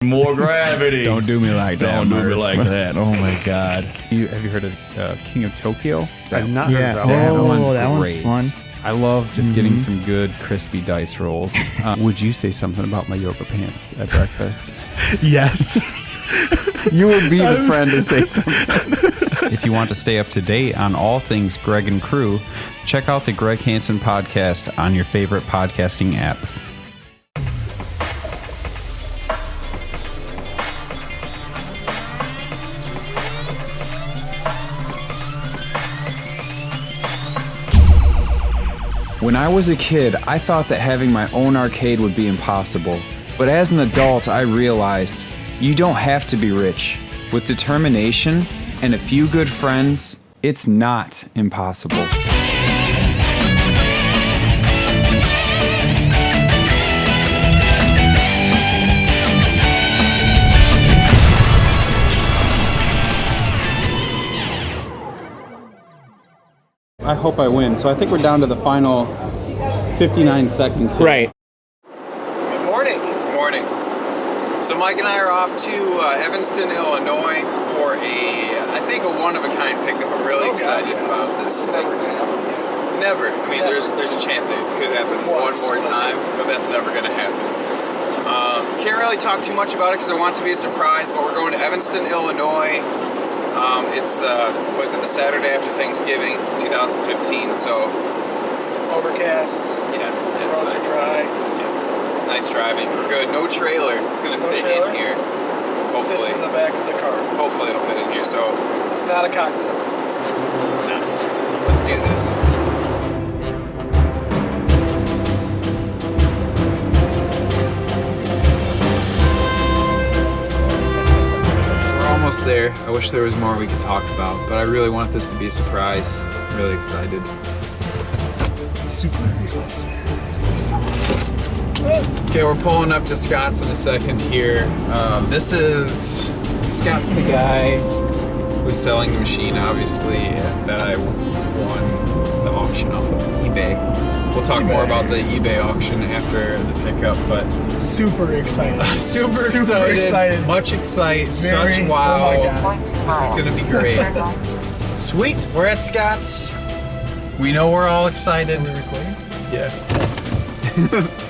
More gravity. Don't do me like that. Don't do me like that. Oh my God. Have you heard of King of Tokyo? I've not heard about that that. one's that great. one's fun. I love just getting some good crispy dice rolls. Would you say something about my yoga pants at breakfast? Yes. You would be the friend to say something. If you want to stay up to date on all things Gregg and crew, check out the Gregg Hansen podcast on your favorite podcasting app. When I was a kid, I thought that having my own arcade would be impossible. But as an adult, I realized you don't have to be rich. With determination and a few good friends, it's not impossible. I hope I win. So I think we're down to the final 59 seconds here. Right. Good morning. Good morning. So Mike and I are off to Evanston, Illinois for I think a one-of-a-kind pickup. I'm really excited about this. Never gonna happen again. Never. I mean, there's a chance it could happen one more time, but that's never going to happen. Can't really talk too much about it because I want it to be a surprise, but we're going to Evanston, Illinois. It's the Saturday after Thanksgiving, 2015. So Overcast. yeah, Roads are dry. Yeah. Nice driving. We're good. No trailer. It's gonna fit in here. Hopefully. Fits in the back of the car. Hopefully it'll fit in here. So It's not a cocktail. it's not. Let's do this. Almost there. I wish there was more we could talk about, but I really want this to be a surprise. I'm really excited. Super excited. It's gonna be so awesome. Okay, we're pulling up to Scott's in a second here. This is Scott's the guy who's selling the machine, obviously, that I won the auction off of eBay. We'll talk more about the eBay auction after the pickup, but Super excited. super excited. Much excited. Such wow. Oh my God. This is gonna be great. Sweet. We're at Scott's. We know we're all excited. Are we recording? Yeah.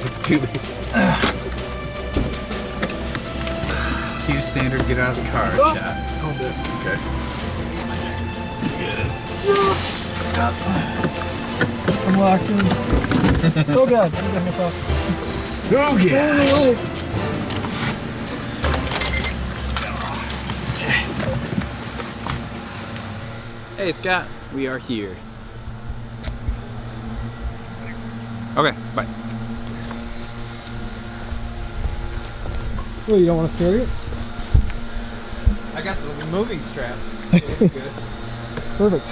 Let's do this. Cue standard. Get out of the car. Oh. Shot. Hold it. Okay. I'm locked in. Oh God. I'm getting a Oh yeah. Hey Scott, we are here. Okay, bye. Oh, you don't want to carry it? I got the moving straps. Good. Perfect.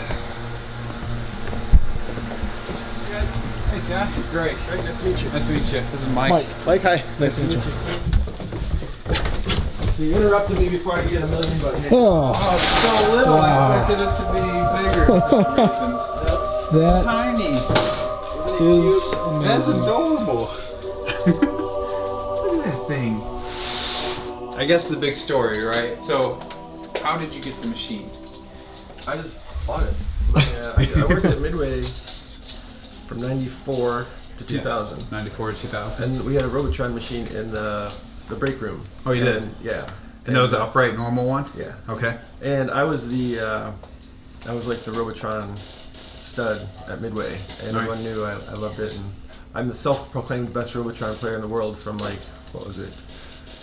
Hey guys. Hey Scott. Great. Nice to meet you. Nice to meet you. This is Mike. Mike, hi. Nice to meet you. So you interrupted me before I get a million, but hey. Oh, it's so little. I expected it to be bigger for some reason. It's That tiny. is That's amazing. adorable. Look at that thing. I guess the big story, right? So, how did you get the machine? I just bought it. Yeah, I worked at Midway from 94 to 2000. 94 to 2000. And we had a Robotron machine in the break room. Oh, you did? And, yeah. And that was the upright normal one? Yeah. Okay. And I was I was like the Robotron stud at Midway. And Nice. everyone knew I loved it. And I'm the self-proclaimed best Robotron player in the world from like, what was it?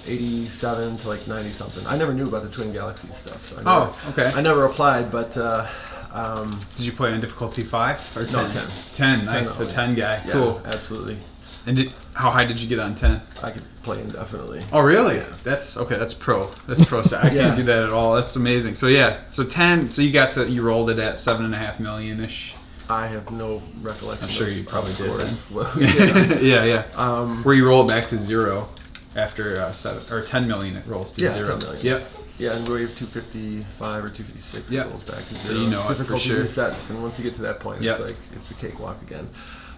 87 to like 90 something. I never knew about the Twin Galaxies stuff, so Okay. I never applied, but Did you play on difficulty 5 or 10? No, 10. 10, nice. 10 The 10 guy. yeah, Cool. absolutely. And how high did you get on 10? I could play indefinitely. Oh, really? Yeah. That's okay. That's pro. That's pro. I can't Yeah. do that at all. That's amazing. So yeah. So 10. So you rolled it at 7.5 million ish. I have no recollection. I'm sure of you probably did scores. then. Well, yeah. yeah. Where you rolled back to 0 after 7 or 10 million, it rolls to Yeah, 0. 10 million. Yep. Yeah, and wave 255 or 256 Yeah. it rolls back to So 0. you know it for difficulty sure. resets, and once you get to that point, Yep. it's like it's a cakewalk again.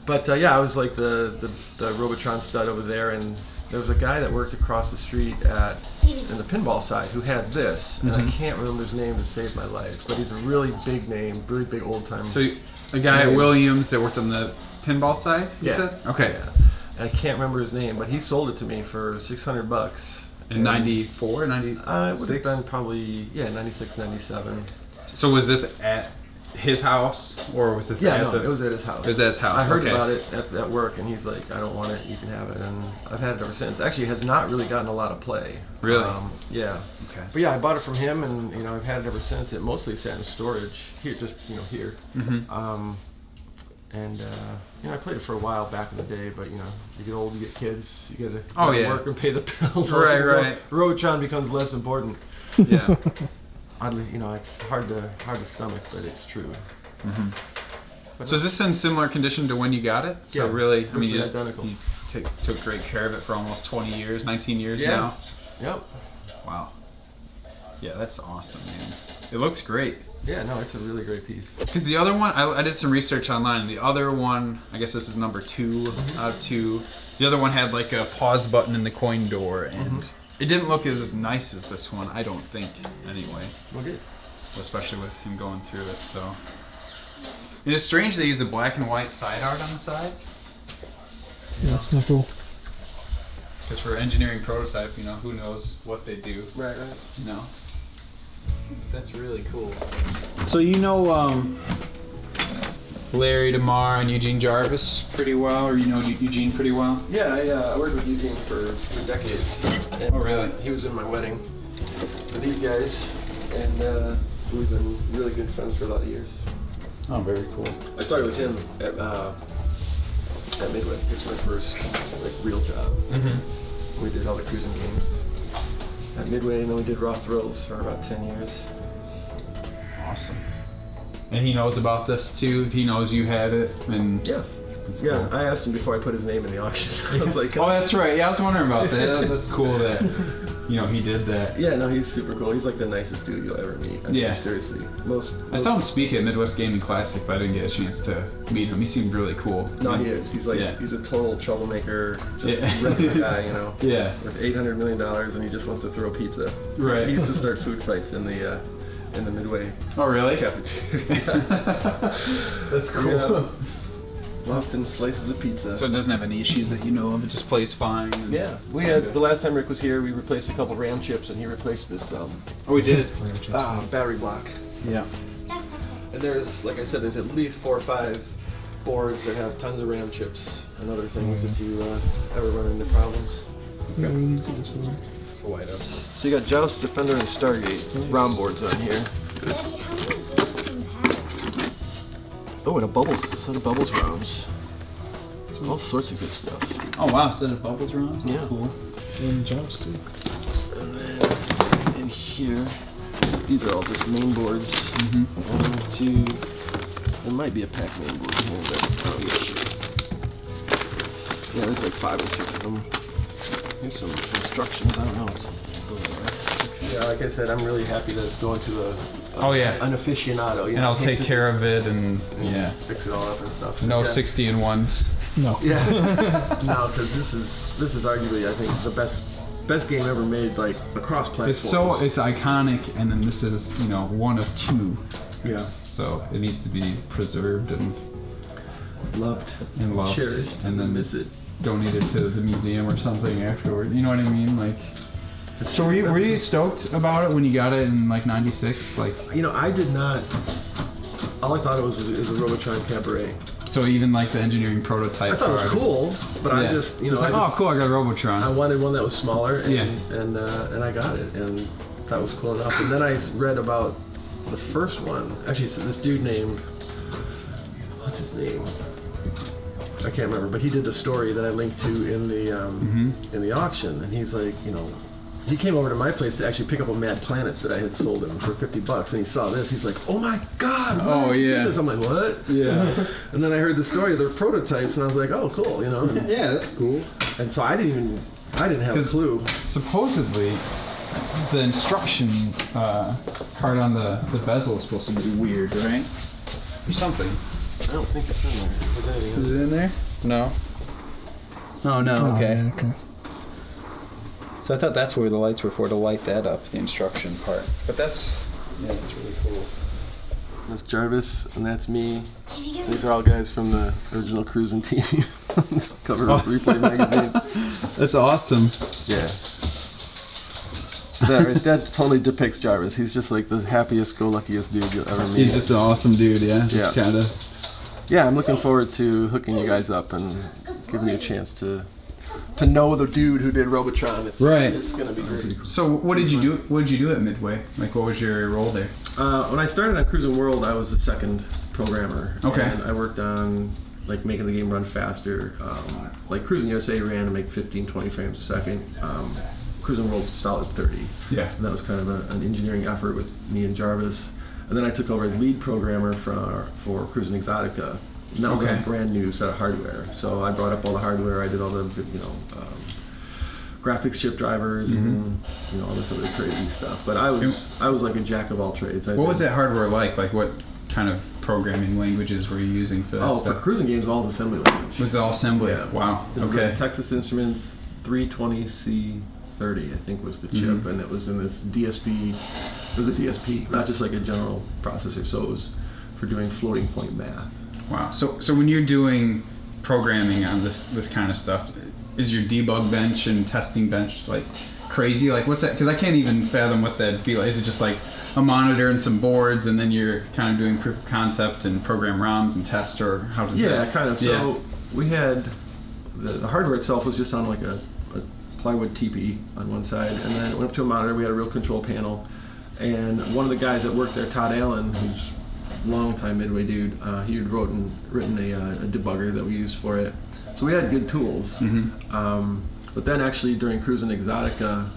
But yeah, I was like the Robotron stud over there, and there was a guy that worked across the street in the pinball side who had this, and I can't remember his name to save my life, but he's a really big name, really big old time. So a guy at Williams that worked on the pinball side, you Yeah. said? Okay. Yeah. And I can't remember his name, but he sold it to me for $600. In 94, 96? It would have been probably, 96, 97. So was this at his house, or was this Yeah, at no, the... it was at his house. It was at his house, I heard okay. about it at work, and he's like, I don't want it, you can have it. And I've had it ever since. Actually, it has not really gotten a lot of play. Really? Yeah. Okay. But yeah, I bought it from him, and I've had it ever since. It mostly sat in storage here, just here. Mm-hmm. I played it for a while back in the day, but you get old, you get kids, you gotta work and pay the bills. Right. Robotron becomes less important. Yeah. Oddly, it's hard to stomach, but it's true. Mm-hmm. So is this in similar condition to when you got it? So Yeah, really, I mean, you identical. took great care of it for almost 20 years, 19 years Yeah. now. Yep. Wow. Yeah, that's awesome, man. It looks great. Yeah, no, it's a really great piece. Because the other one, I did some research online. The other one, I guess this is number 2 out of 2. The other one had like a pause button in the coin door, and it didn't look as nice as this one, I don't think, anyway. Well, good. Especially with him going through it, so. And it's strange they use the black and white side art on the side. Yeah, that's kind of cool. Because for engineering prototype, who knows what they do. Right. That's really cool. So Larry DeMar and Eugene Jarvis pretty well, or Eugene pretty well? Yeah, I worked with Eugene for decades. And, Oh, really? He was in my wedding for these guys, and we've been really good friends for a lot of years. Oh, very cool. I started with him at Midway. It's my first real job. Mm-hmm. We did all the cruising games at Midway, and then we did Raw Thrills for about 10 years. Awesome. And he knows about this too? He knows you had it? And Yeah. That's Yeah, cool. I asked him before I put his name in the auction. I was like, Oh, that's right. Yeah, I was wondering about that. That's cool that, he did that. yeah, no, he's super cool. He's like the nicest dude you'll ever meet. I mean, Yeah. seriously. I saw him speak at Midwest Gaming Classic, but I didn't get a chance to meet him. He seemed really cool. No, he is. He's like, Yeah. he's a total troublemaker, just Yeah. regular guy, Yeah. with $800 million, and he just wants to throw pizza. Right. He used to start food fights in the Midway Oh, really? cafeteria. That's cool. Yeah. Often slices of pizza. So it doesn't have any issues that you know of. It just plays fine. And yeah, we had the last time Rick was here. We replaced a couple RAM chips, and he replaced this Oh, we did. battery block. Yeah. And there's, like I said, there's at least 4 or 5 boards that have tons of RAM chips and other things if you ever run into problems. Yeah, we can see this one. So you got Joust, Defender, and Stargate ROM boards on here. Daddy, how many games do you have? Oh, and a set of Bubbles ROMs. All sorts of good stuff. Oh, wow. Set of bubbles ROMs? Yeah. Cool. And jumps too. And then in here, these are all just main boards. 1, 2, there might be a pack main board here, but I'm not sure. Yeah, there's like 5 or 6 of them. Here's some instructions. I don't know what's yeah, like I said, I'm really happy that it's going to an aficionado. And I'll take care of it and fix it all up and stuff. no Yeah. 60 and ones. No. Yeah. No, because this is arguably, I think, the best game ever made, like across platforms. It's iconic, and then this is one of 2. Yeah. So it needs to be preserved and Loved. cherished, and then miss it. donated to the museum or something afterward. You know what I mean? Like. So were you stoked about it when you got it in like '96? Like. I did not. All I thought it was a Robotron Cabaret. So even like the engineering prototype. I thought it was card. cool, but I just, It's like, oh, cool! I got a Robotron. I wanted one that was smaller, and, Yeah. and I got it, and that was cool enough. And then I read about the first one. Actually, it's this dude named, what's his name? I can't remember, but he did the story that I linked to in the auction, and he's like, he came over to my place to actually pick up a Mad Planets that I had sold him for $50, and he saw this. He's like, "Oh my God! Why did you do this?" I'm like, "What?" Yeah. And then I heard the story of the prototypes, and I was like, "Oh, cool," and, Yeah, that's cool. and so I didn't have a clue. Supposedly, the instruction card on the bezel is supposed to be weird, right? Or something. I don't think it's in there. Was anything else? Is it in there? No. Oh no. Oh, yeah, okay. So I thought that's where the lights were for, to light that up, the instruction part. But that's really cool. That's Jarvis, and that's me. Did you get These are all guys from the original cruising team. This cover of Replay magazine. That's awesome. Yeah. That totally depicts Jarvis. He's just like the happiest, go luckiest dude you'll ever meet. He's just an awesome dude, yeah. Yeah. Kind of. Yeah, I'm looking forward to hooking you guys up and giving you a chance to know the dude who did Robotron. It's gonna be great. So what did you do? What did you do at Midway? Like, what was your role there? When I started on Cruising World, I was the second programmer. Okay. And I worked on like making the game run faster. Like Cruising USA ran to make 15, 20 frames a second. Cruising World was solid 30. Yeah. And that was kind of an engineering effort with me and Jarvis. And then I took over as lead programmer for Cruising Exotica. And that was a brand new set of hardware. So I brought up all the hardware. I did all the graphics chip drivers and all this other crazy stuff. But I was like a jack of all trades. What was that hardware like? Like, what kind of programming languages were you using for that for stuff? cruising games, all assembly language. Was it all assembly? Yeah. Wow. It was Okay. a Texas Instruments 320C30, I think was the chip, and it was in this DSP. It was a DSP, not just like a general processor. So it was for doing floating point math. Wow. So when you're doing programming on this kind of stuff, is your debug bench and testing bench like crazy? Like, what's that? Because I can't even fathom what that'd be like. Is it just like a monitor and some boards, and then you're kind of doing proof of concept and program ROMs and test, or how does that? Yeah, kind of. So we had the hardware itself was just on like a plywood teepee on one side, and then it went up to a monitor. We had a real control panel, and one of the guys that worked there, Todd Allen, who's a long-time Midway dude, he had written a debugger that we used for it. So we had good tools. But then actually during Cruising Exotica,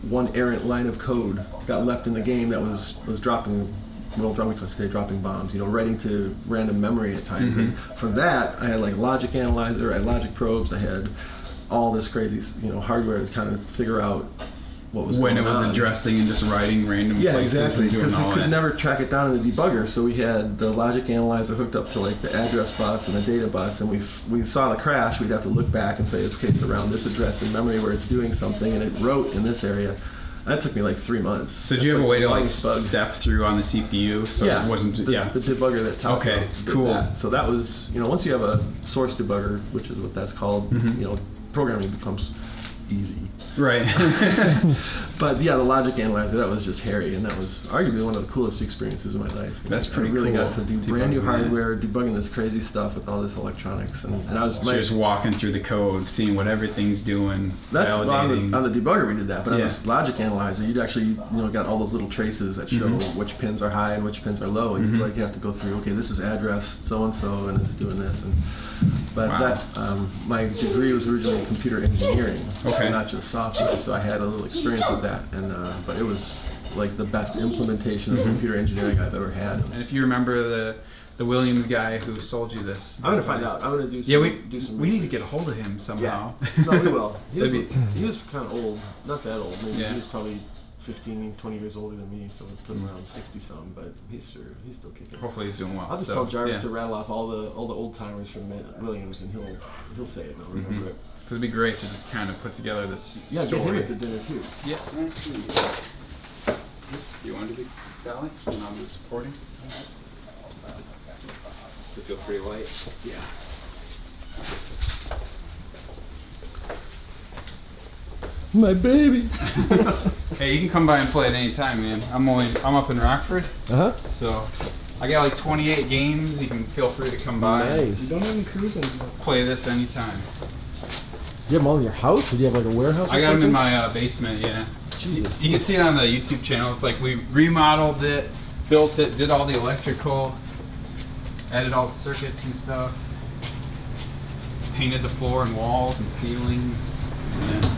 one errant line of code got left in the game that was dropping, well, we could say dropping bombs, writing to random memory at times. And for that, I had like logic analyzer, I had logic probes, I had all this crazy, hardware to kind of figure out what was when going it was on. addressing and just writing random places exactly. and doing Because all we could that. never track it down in the debugger, so we had the logic analyzer hooked up to like the address bus and the data bus, and we saw the crash. We'd have to look back and say it's around this address in memory where it's doing something, and it wrote in this area. That took me like 3 months. So did you have a way to like bug. step through on the CPU? So it wasn't. the debugger that talked Okay, did cool. that. So that was once you have a source debugger, which is what that's called, programming becomes easy. Right. But yeah, the logic analyzer, that was just hairy, and that was arguably one of the coolest experiences of my life. That's pretty I really cool. got to do brand new hardware, debugging this crazy stuff with all this electronics, and I was So you're just walking through the code, seeing what everything's doing, that's validating. on the debugger we did that, but on Yeah. this logic analyzer, you'd actually got all those little traces that show which pins are high and which pins are low, and you have to go through. Okay, this is address so and so, and it's doing this, but that my degree was originally in computer engineering, not just software, so I had a little experience with that, and but it was like the best implementation of computer engineering I've ever had. And if you remember the Williams guy who sold you this, I'm gonna find out. I'm gonna do some. Yeah, do some we need to research. get a hold of him somehow. No, we will. He was, That'd he was kind of old, not that old. Maybe Yeah. he was probably 15, 20 years older than me, so we'd put him around 60-some. But he's still kicking. Hopefully he's doing well. I'll just So, tell Jarvis yeah. to rattle off all the old timers from Williams, and he'll say it and I'll remember it. Because it'd be great to just kind of put together this Yeah, story. get him at the dinner too. Yeah, nice to meet you. You want to do the dolly? And I'll do supporting. So feel free to light. Yeah. My baby. Hey, you can come by and play at any time, man. I'm up in Rockford, so I got like 28 games. You can feel free to come by and You don't have any cruising. play this anytime. You have them all in your house, or do you have like a warehouse? I got them in my basement, yeah. Jesus. You can see it on the YouTube channel. It's like we remodeled it, built it, did all the electrical, added all the circuits and stuff, painted the floor and walls and ceiling. Yeah.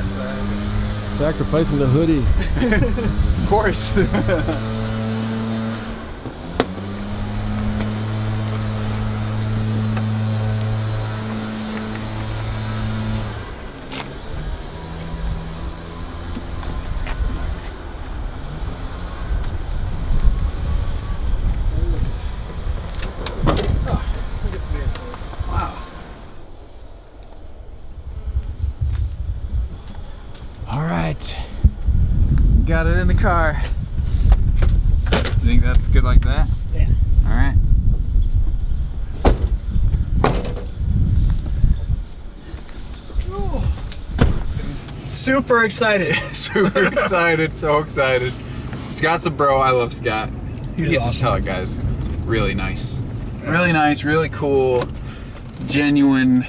that side. Sacrificing the hoodie. Of course. Wow. All right. Got it in the car. You think that's good like that? Yeah. All right. Super excited. Super excited, so excited. Scott's a bro. I love Scott. He's You get to awesome. tell it, guys. Really nice. Really nice, really cool, genuine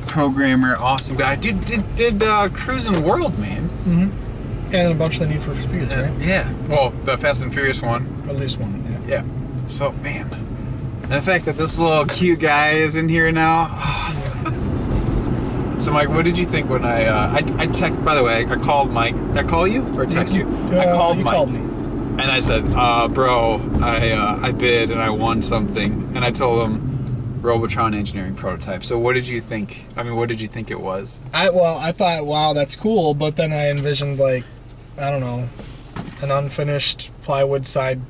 programmer, awesome guy. Dude did Cruising World, man. And a bunch of the Need for Speeds, right? Yeah. Well, the Fast and Furious one. At least one, yeah. Yeah. So, man. And the fact that this little cute guy is in here now. So, Mike, what did you think when I by the way, I called Mike. Did I call you or text you? I called you Mike. Called me. And I said, bro, I bid and I won something. And I told him Robotron engineering prototype. So what did you think? I mean, what did you think it was? I thought, wow, that's cool, but then I envisioned, like, I don't know, an unfinished plywood side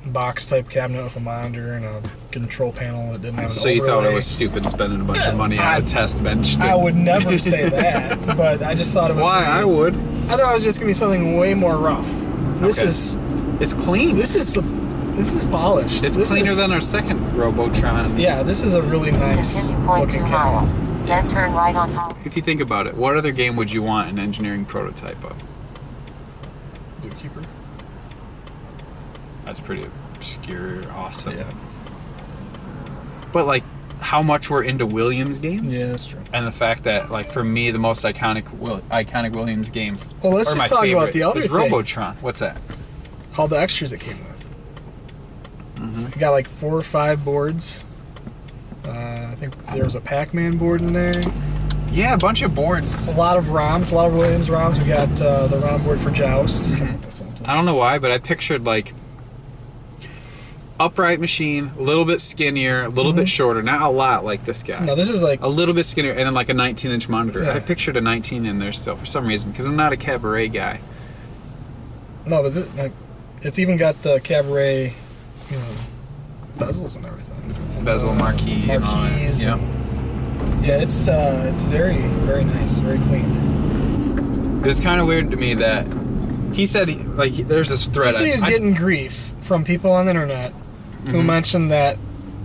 box type cabinet with a monitor and a control panel that didn't have an So you thought it overlay. was stupid spending a bunch of money on a test bench thing? I would never say that, but I just thought it was. Why? I would. I thought it was just gonna be something way more rough. This Okay. is It's clean. this is polished. It's This cleaner is- than our second Robotron. Yeah, this is a really nice Continue looking 0.2 cabinet. miles. Then turn right on Hall. If you think about it, what other game would you want an engineering prototype of? Zookeeper. That's pretty obscure, awesome. Yeah. But like, how much we're into Williams games? Yeah, that's true. And the fact that, like, for me, the most iconic Williams game. Well, let's or just my talk about favorite, the other is thing. Robotron. What's that? All the extras it came with. You got like 4 or 5 boards. I think there was a Pac-Man board in there. Yeah, a bunch of boards. A lot of ROMs, a lot of Williams ROMs. We got the ROM board for Joust. Come up with something. I don't know why, but I pictured like upright machine, a little bit skinnier, a little bit shorter, not a lot like this guy. No, this is like A little bit skinnier, and then like a 19-inch monitor. Yeah. I pictured a 19 in there still for some reason, because I'm not a cabaret guy. no, but like, it's even got the Cabaret, bezels and everything. Bezel, marquee, and all that. Marquees. Yeah. Yeah, it's very, very nice, very clean. It's kind of weird to me that he said, there's this thread. He said he was I- getting grief from people on the internet who mentioned that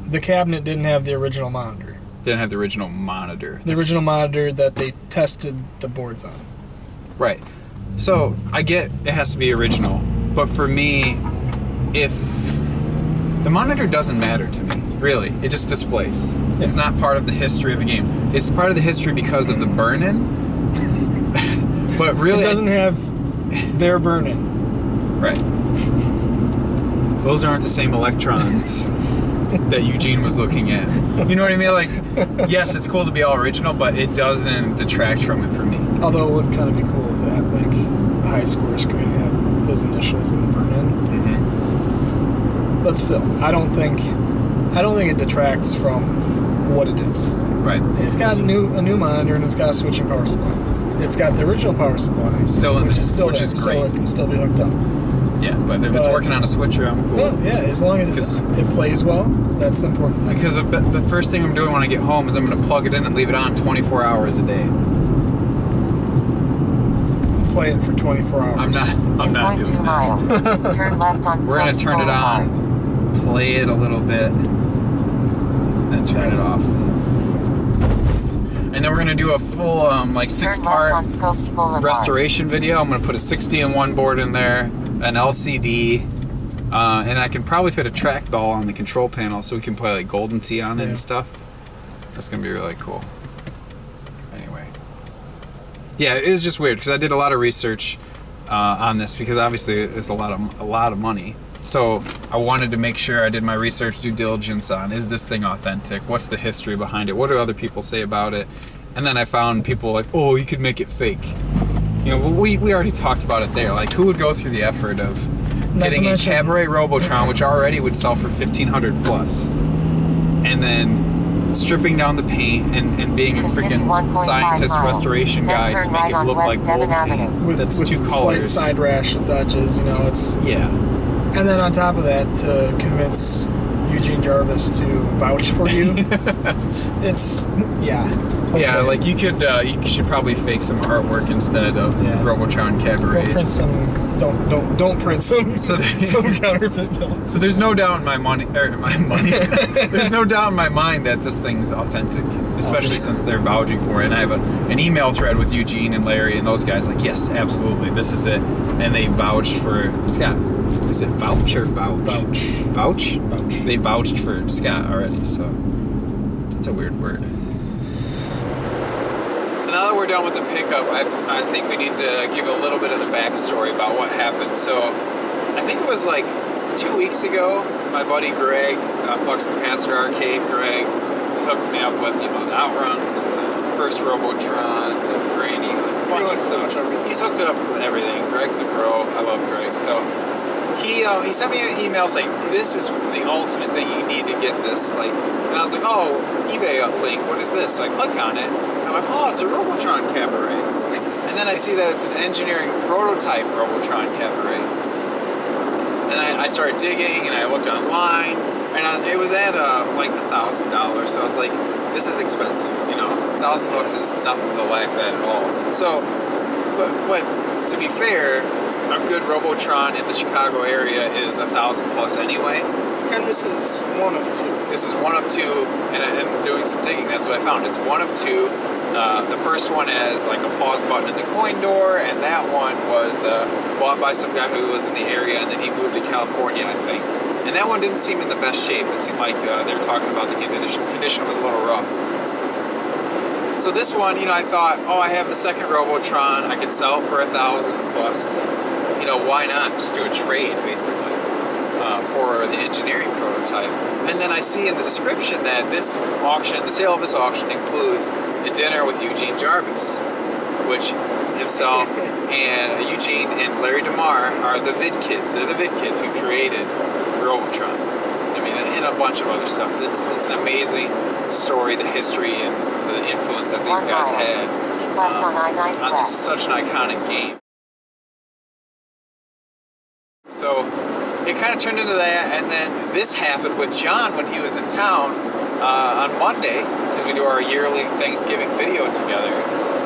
the cabinet didn't have the original monitor. didn't have the original monitor. The original monitor that they tested the boards on. Right. So I get it has to be original, but for me, if the monitor doesn't matter to me, really, it just displays. It's not part of the history of a game. It's part of the history because of the burn-in. But really, It doesn't have their burn-in. right. Those aren't the same electrons that Eugene was looking at. You know what I mean? Like, yes, it's cool to be all original, but it doesn't detract from it for me. Although it would kind of be cool if it had like a high score screen that had his initials in the burn-in. Mm-hmm. But still, I don't think it detracts from what it is. Right. It's got a new monitor and it's got a switching power supply. It's got the original power supply, Still in which there, is still which there, is so great. it can still be hooked up. Yeah, but if it's But- working on a switcher, I'm cool. No, yeah, as long as it plays well, that's the important thing. Because the first thing I'm doing when I get home is I'm going to plug it in and leave it on 24 hours a day. Play it for 24 hours. I'm not In doing 0.2 that. miles. Turn left on We're going to Skokie turn it Boulevard. on, play it a little bit, then turn it off. And then we're going to do a full Turn left on 6-part Skokie Boulevard. restoration video. I'm going to put a 60-in-1 board in there, an LCD, and I can probably fit a trackball on the control panel so we can play like Golden Tee on it Yeah. and stuff. That's going to be really cool. Anyway. Yeah, it is just weird because I did a lot of research on this because obviously it's a lot of money. So I wanted to make sure I did my research due diligence on, is this thing authentic? What's the history behind it? What do other people say about it? And then I found people like, oh, you could make it fake. You know, we already talked about it there. Like, who would go through the effort of getting a Cabaret Robotron, which already would sell for $1,500 plus, and then stripping down the paint and being a freaking scientist restoration guy to make it look like old paint that's two colors. Slight side rash with edges, you know, it's... Yeah. And then on top of that, to convince Eugene Jarvis to vouch for you, it's... Yeah. Okay. Yeah, like you should probably fake some artwork instead of Robotron Cabaret. Don't print some. Don't print some. So some counterfeit bills. So there's no doubt in my money. There's no doubt in my mind that this thing's authentic, especially since they're vouching for it. And I have an email thread with Eugene and Larry and those guys. Like, yes, absolutely, this is it. And they vouched for Scott. Is it vouch or vouch? Vouch. They vouched for Scott already. So it's a weird word. So now that we're done with the pickup, I think we need to give a little bit of the backstory about what happened. So I think it was like 2 weeks ago, my buddy Greg, Flux Capacitor Arcade Greg, he's hooked me up with, you know, the Outrun, the first Robotron, the Granny, a bunch of stuff. He's hooked it up with everything. Greg's a bro. I love Greg. So he sent me an email saying, this is the ultimate thing, you need to get this. Like, and I was like, oh, eBay link, what is this? So I click on it. I'm like, oh, it's a Robotron Cabaret. And then I see that it's an engineering prototype Robotron Cabaret. And I started digging, and I looked online, and it was at like $1,000. So I was like, this is expensive, you know. $1,000 is nothing to laugh at all. So, but to be fair, a good Robotron in the Chicago area is $1,000 plus anyway. And this is one of two. This is one of two, and I'm doing some digging. That's what I found. It's one of two. The first one has like a pause button in the coin door, and that one was bought by some guy who was in the area, and then he moved to California, I think. And that one didn't seem in the best shape. It seemed like they were talking about the condition was a little rough. So this one, you know, I thought, oh, I have the second Robotron. I could sell it for $1,000 plus. You know, why not? Just do a trade, basically. For the engineering prototype. And then I see in the description that this auction, the sale of this auction includes a dinner with Eugene Jarvis, which himself and Eugene and Larry DeMar are the vid kids. They're the vid kids who created Robotron. I mean, and a bunch of other stuff. It's an amazing story, the history and the influence that these guys had on just such an iconic game. So it kind of turned into that, and then this happened with John when he was in town on Monday, because we do our yearly Thanksgiving video together.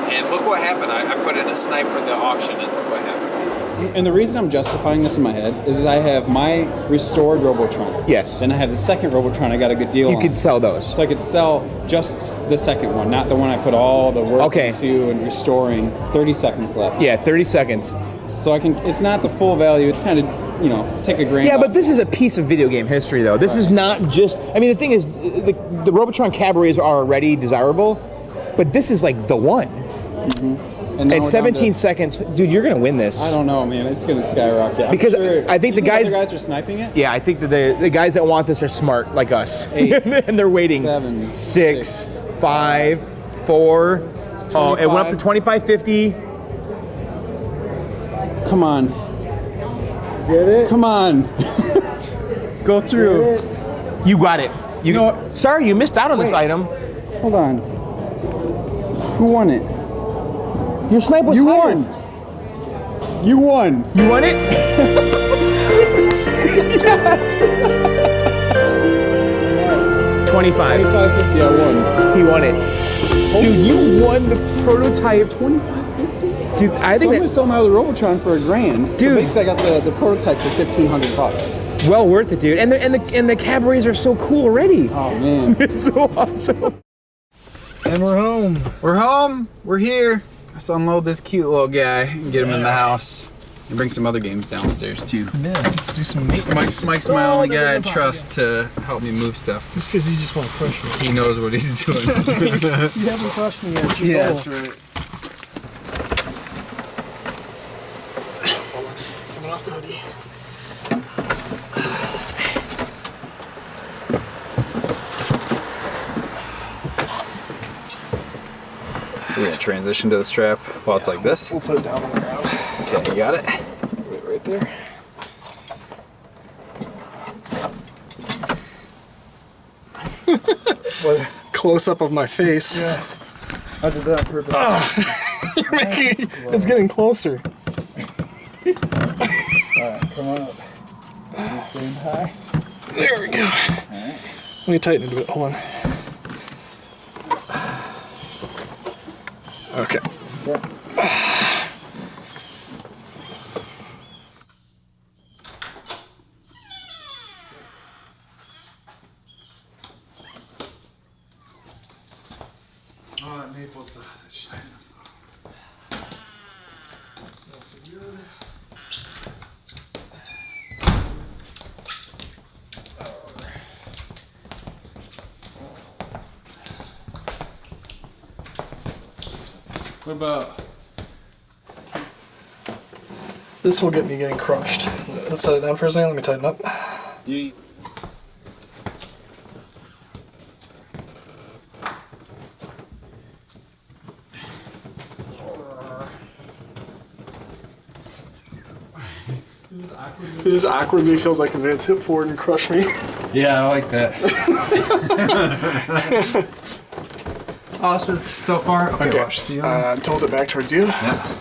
And look what happened. I put in a snipe for the auction, and look what happened. And the reason I'm justifying this in my head is I have my restored Robotron. Yes. Then I have the second Robotron I got a good deal on. You could sell those. So I could sell just the second one, not the one I put all the work into and restoring. 30 seconds left. Yeah, 30 seconds. So I can, it's not the full value, it's kind of, you know, take a grain. Yeah, but this is a piece of video game history, though. This is not just, I mean, the thing is, the Robotron Cabarets are already desirable, but this is like the one. Mm-hmm. And at 17 seconds, dude, you're going to win this. I don't know, man. It's going to skyrocket. Because I think the guys are sniping it? Yeah, I think that the guys that want this are smart, like us. 8, and they're waiting. 7, 6, 5, 4. 25. Oh, it went up to 25.50. Come on. Get it? Come on. Go through. You got it. You know what? Sorry, you missed out on this item. Hold on. Who won it? Your snipe was higher. Won. You won. You won it? Yes. 25. 25.50, I won. He won it. Dude, you won the prototype. 25.50? Dude, I think I'm gonna sell my other Robotron for $1,000. Dude, so basically, I got the prototype for $1,500. Well worth it, dude. And the cabarets are so cool already. Oh man, it's so awesome. And we're home. We're home. We're here. Let's unload this cute little guy and get him in the house. And bring some other games downstairs too. Yeah, let's do some maintenance. Mike's my only guy I trust to help me move stuff. This is, you just want to crush me. He knows what he's doing. You haven't crushed me yet. Yeah, that's right. Coming off the hoodie. transition to the strap while it's like this? We'll put it down on the ground. Okay, you got it? Right there. Close up of my face. Yeah. I did that on purpose. You're making it's getting closer. Alright, come on up. Staying high. There we go. Alright. Let me tighten it a bit. Hold on. Okay. Oh, that maple sausage. Nice and slow. What about? This will get me getting crushed. Let's set it down for a second. Let me tighten up. Do you? It just awkwardly feels like it's gonna tip forward and crush me. Yeah, I like that. Oh, this is so far. Okay, Okay. watch. See you. Tilt it back towards you. Yeah.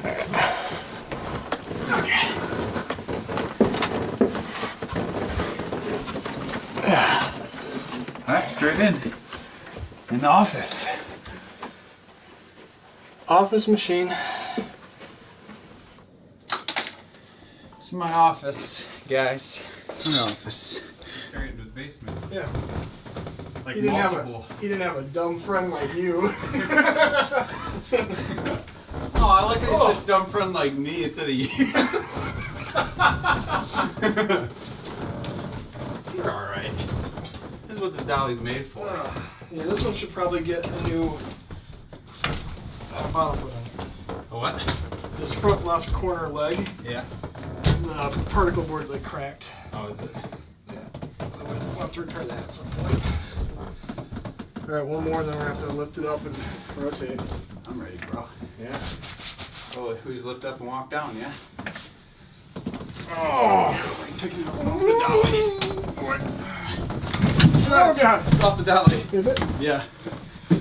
Okay. All right, straight in the office. Office machine. This is my office, guys. My office. Carried into his basement. Yeah. Like He didn't multiple. he didn't have a dumb friend like you. Oh, I like how you said dumb friend like me instead of you. You're alright. This is what this dolly's made for. Yeah, this one should probably get a new bottom put on. A what? This front left corner leg, Yeah. the particle board's like cracked. Oh, is it? Yeah. So we'll have to repair that at some point. Alright, one more, then we're gonna have to lift it up and rotate. I'm ready, bro. Yeah. Oh, who's lift up and walk down, yeah? Oh! Picking it up off the dolly. What? Oh, God. It's off the dolly. Is it? Yeah.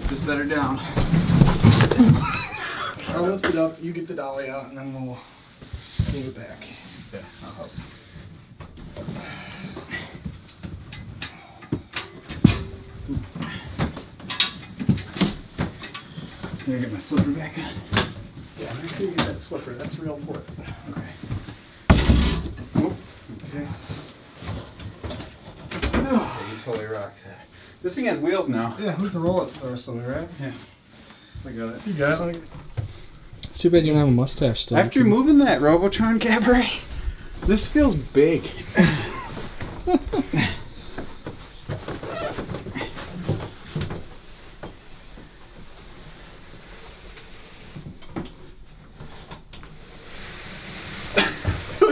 Just set her down. I'll lift it up, you get the dolly out, and then we'll move it back. Yeah, I'll help. Can I get my slipper back on? Yeah, make sure you get that slipper, that's real important. Okay. Oh, okay. Oh, you totally rock that. This thing has wheels now. Yeah, we can roll it for the rest of it, right? Yeah. I got it. You got it. It's too bad you don't have a mustache still. After moving that Robotron Cabaret, this feels big.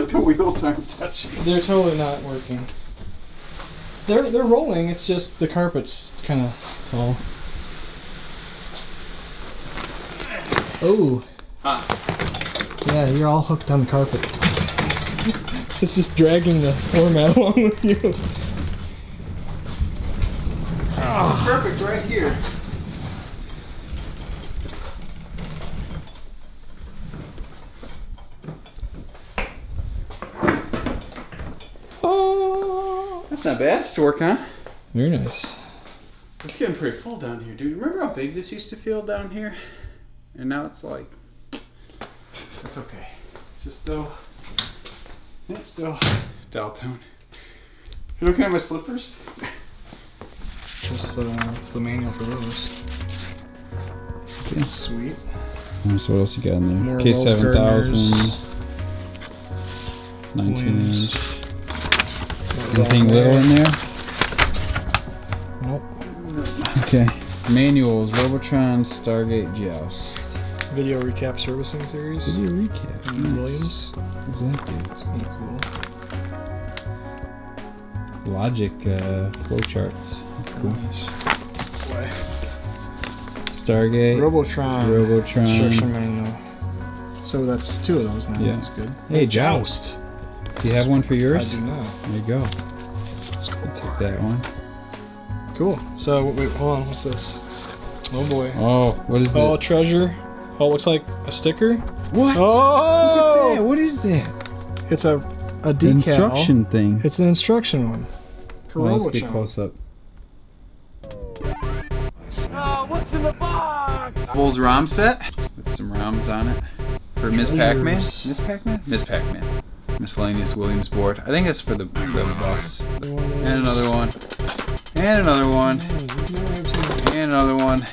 The wheels aren't touching. They're totally not working. They're rolling, it's just the carpet's kind of full. Oh. Huh. Yeah, you're all hooked on the carpet. It's just dragging the floor mat along with you. Perfect right here. Oh. That's not bad to work on. Very nice. It's getting pretty full down here, dude. Remember how big this used to feel down here? And now it's like, it's okay. It's just still, yeah, it's still dial tone. You looking at my slippers? Just it's the manual for those. Yeah. Sweet. So what else you got in there? More K7000, 19 Williams. inch. Anything little in there? Nope. Okay. Manuals, Robotron, Stargate, Joust. Video recap servicing series. Video recap. Williams. What's that do? It's kind of cool. Logic flowcharts. That's cool. Boy. Stargate. Robotron. Instruction Robotron. manual. So that's 2 of those now. Yeah. That's good. Hey, Joust. Do you have one for yours? I do not. There you go. That's cool. Take that one. Cool. So, wait, hold on. What's this? Oh boy. Oh, what is Oh, it? treasure. Oh, it looks like a sticker. What? Oh! Yeah, what is that? It's a The decal. instruction thing. It's an instruction one. For Oh, let's get Robotron. close up. Bulls ROM set with some ROMs on it for Miss Pac-Man. Treasures. Miss Pac-Man? Miss Pac-Man. Miscellaneous Williams board. I think it's for the bus. And another one. And another one. And another one.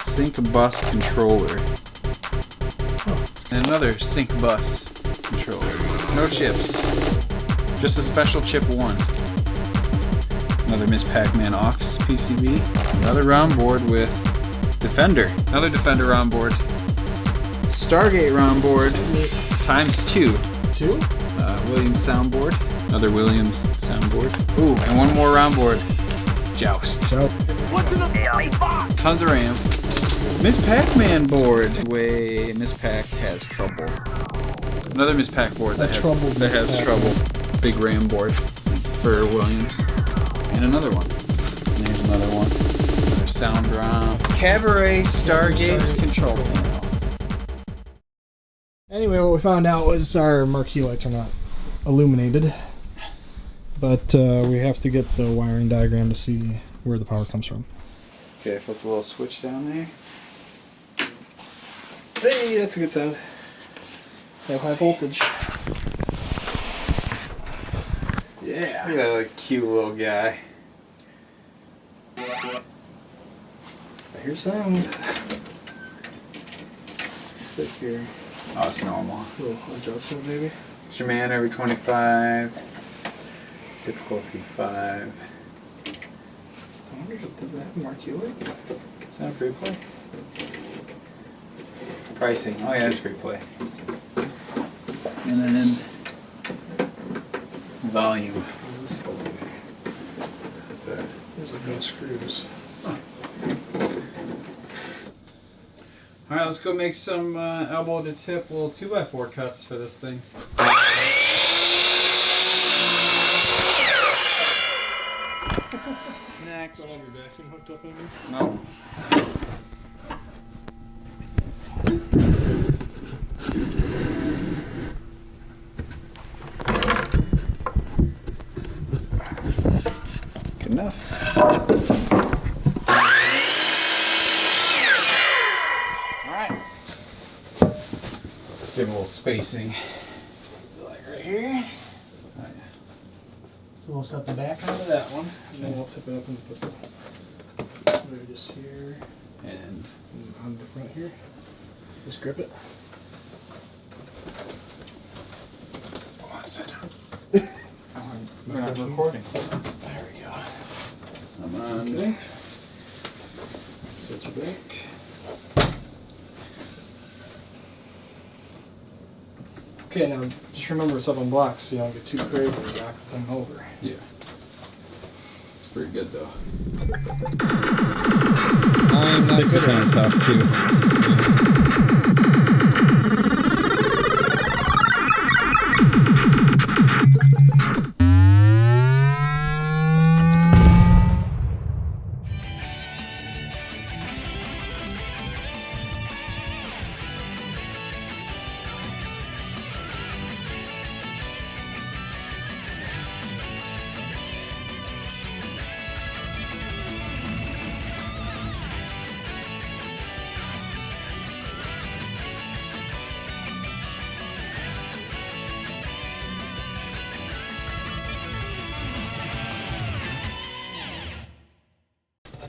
Sync bus controller. And another sync bus controller. No chips. Just a special chip 1. Another Miss Pac-Man aux PCB. Another ROM board with Defender. Another Defender ROM board. Stargate ROM board times 2. 2? Williams soundboard. Another Williams soundboard. Ooh, and one more ROM board. Joust. Tons of RAM. Miss Pac-Man board. Way Miss Pac has trouble. Another Miss Pac board that has trouble. Big RAM board for Williams. And another one. And there's another one. Another sound ROM. Cabaret Stargate control panel. Anyway, what we found out was our marquee lights are not illuminated. But we have to get the wiring diagram to see where the power comes from. Okay, flip the little switch down there. Hey, that's a good sound. They have high voltage. Yeah. Look at that like, cute little guy. I hear sound. Click here. Oh, it's normal. Little adjustment maybe. Shaman every 25. Difficulty 5. I wonder if it does it have a marquee light? Is that a free play? Pricing. Oh yeah, it's free play. And then volume. What is this? That's it. Those are no screws. Alright, let's go make some elbow to tip little 2x4 cuts for this thing. Next. Don't have your vacuum hooked up in here? No. Good enough. Alright. Give a little spacing. Like right here. Oh, yeah. So we'll set the back onto that one, and then we'll tip it up and put the maybe just here And and on the front here. Just grip it. oh, sit down. We're not recording. There we go. I'm on. Okay. Set your back. Okay, now just remember it's up on blocks so you don't get too crazy and knock the thing over. Yeah. It's pretty good though. I'm not Sticks are kind of tough too.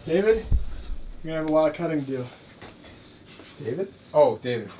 David, you're gonna have a lot of cutting to do. David? Oh, David.